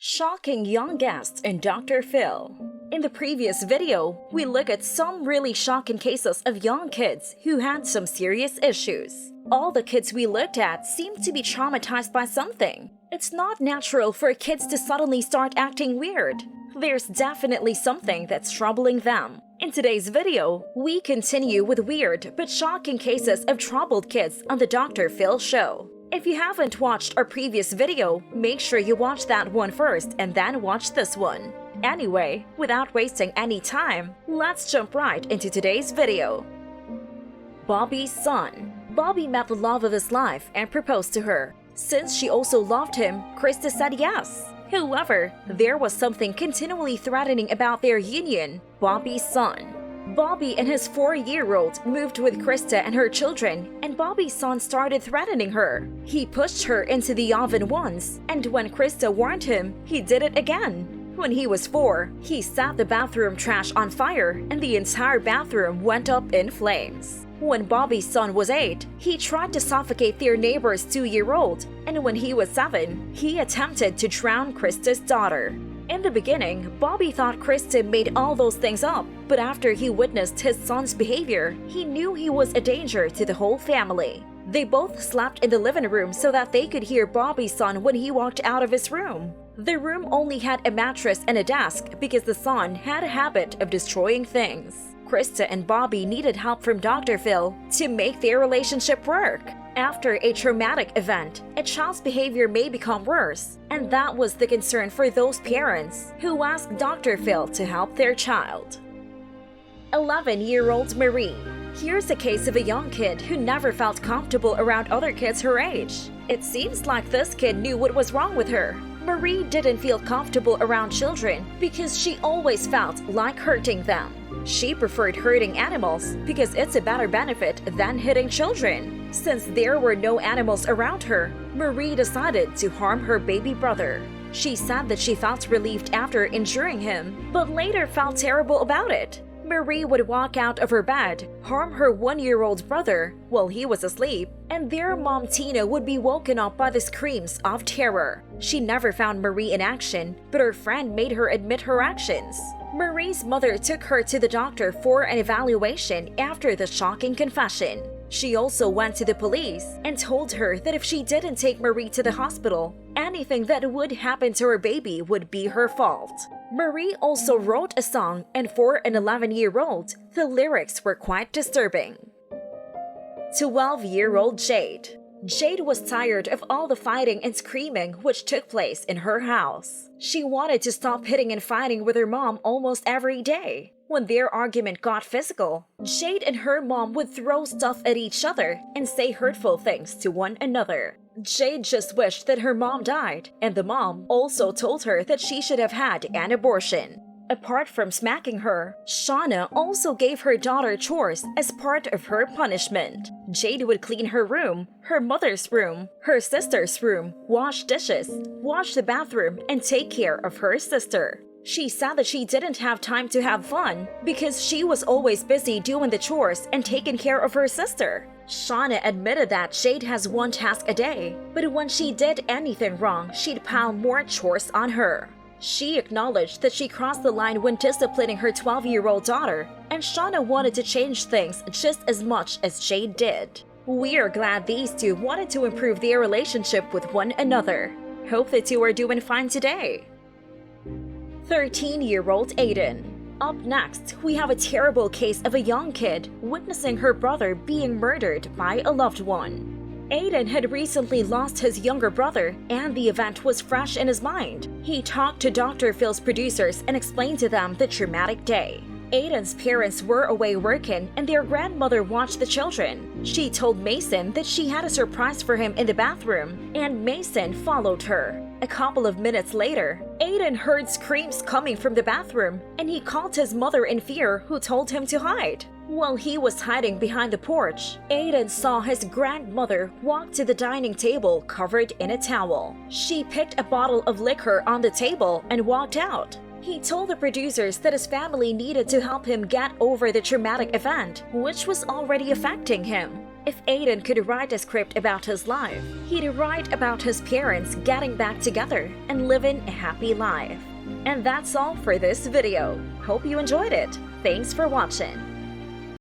Shocking young guests in Dr. Phil. In the previous video, we look at some really shocking cases of young kids who had some serious issues. All the kids we looked at seemed to be traumatized by something. It's not natural for kids to suddenly start acting weird. There's definitely something that's troubling them. In today's video, we continue with weird but shocking cases of troubled kids on the Dr. Phil show. If you haven't watched our previous video, make sure you watch that one first and then watch this one. Anyway, without wasting any time, let's jump right into today's video. Bobby's son. Bobby met the love of his life and proposed to her. Since she also loved him, Krista said yes. However, there was something continually threatening about their union, Bobby's son. Bobby and his 4-year-old moved with Krista and her children, and Bobby's son started threatening her. He pushed her into the oven once, and when Krista warned him, he did it again. When he was 4, he set the bathroom trash on fire, and the entire bathroom went up in flames. When Bobby's son was 8, he tried to suffocate their neighbor's 2-year-old, and when he was 7, he attempted to drown Krista's daughter. In the beginning, Bobby thought Krista made all those things up, but after he witnessed his son's behavior, he knew he was a danger to the whole family. They both slept in the living room so that they could hear Bobby's son when he walked out of his room. The room only had a mattress and a desk because the son had a habit of destroying things. Krista and Bobby needed help from Dr. Phil to make their relationship work. After a traumatic event, a child's behavior may become worse, and that was the concern for those parents who asked Dr. Phil to help their child. 11-year-old Marie. Here's a case of a young kid who never felt comfortable around other kids her age. It seems like this kid knew what was wrong with her. Marie didn't feel comfortable around children because she always felt like hurting them. She preferred hurting animals because it's a better benefit than hitting children. Since there were no animals around her, Marie decided to harm her baby brother. She said that she felt relieved after injuring him, but later felt terrible about it. Marie would walk out of her bed, harm her 1-year-old brother while he was asleep, and their mom Tina would be woken up by the screams of terror. She never found Marie in action, but her friend made her admit her actions. Marie's mother took her to the doctor for an evaluation after the shocking confession. She also went to the police and told her that if she didn't take Marie to the hospital, anything that would happen to her baby would be her fault. Marie also wrote a song, and for an 11-year-old, the lyrics were quite disturbing. 12-year-old Jade. Jade was tired of all the fighting and screaming which took place in her house. She wanted to stop hitting and fighting with her mom almost every day. When their argument got physical, Jade and her mom would throw stuff at each other and say hurtful things to one another. Jade just wished that her mom died, and the mom also told her that she should have had an abortion. Apart from smacking her, Shauna also gave her daughter chores as part of her punishment. Jade would clean her room, her mother's room, her sister's room, wash dishes, wash the bathroom, and take care of her sister. She said that she didn't have time to have fun because she was always busy doing the chores and taking care of her sister. Shauna admitted that Jade has one task a day, but when she did anything wrong, she'd pile more chores on her. She acknowledged that she crossed the line when disciplining her 12-year-old daughter, and Shauna wanted to change things just as much as Jade did. We're glad these two wanted to improve their relationship with one another. Hope the two are doing fine today. 13-year-old Aiden. Up next, we have a terrible case of a young kid witnessing her brother being murdered by a loved one. Aiden had recently lost his younger brother, and the event was fresh in his mind. He talked to Dr. Phil's producers and explained to them the traumatic day. Aiden's parents were away working, and their grandmother watched the children. She told Mason that she had a surprise for him in the bathroom, and Mason followed her. A couple of minutes later, Aiden heard screams coming from the bathroom, and he called his mother in fear, who told him to hide. While he was hiding behind the porch, Aiden saw his grandmother walk to the dining table covered in a towel. She picked a bottle of liquor on the table and walked out. He told the producers that his family needed to help him get over the traumatic event, which was already affecting him. If Aiden could write a script about his life, he'd write about his parents getting back together and living a happy life. And that's all for this video. Hope you enjoyed it. Thanks for watching.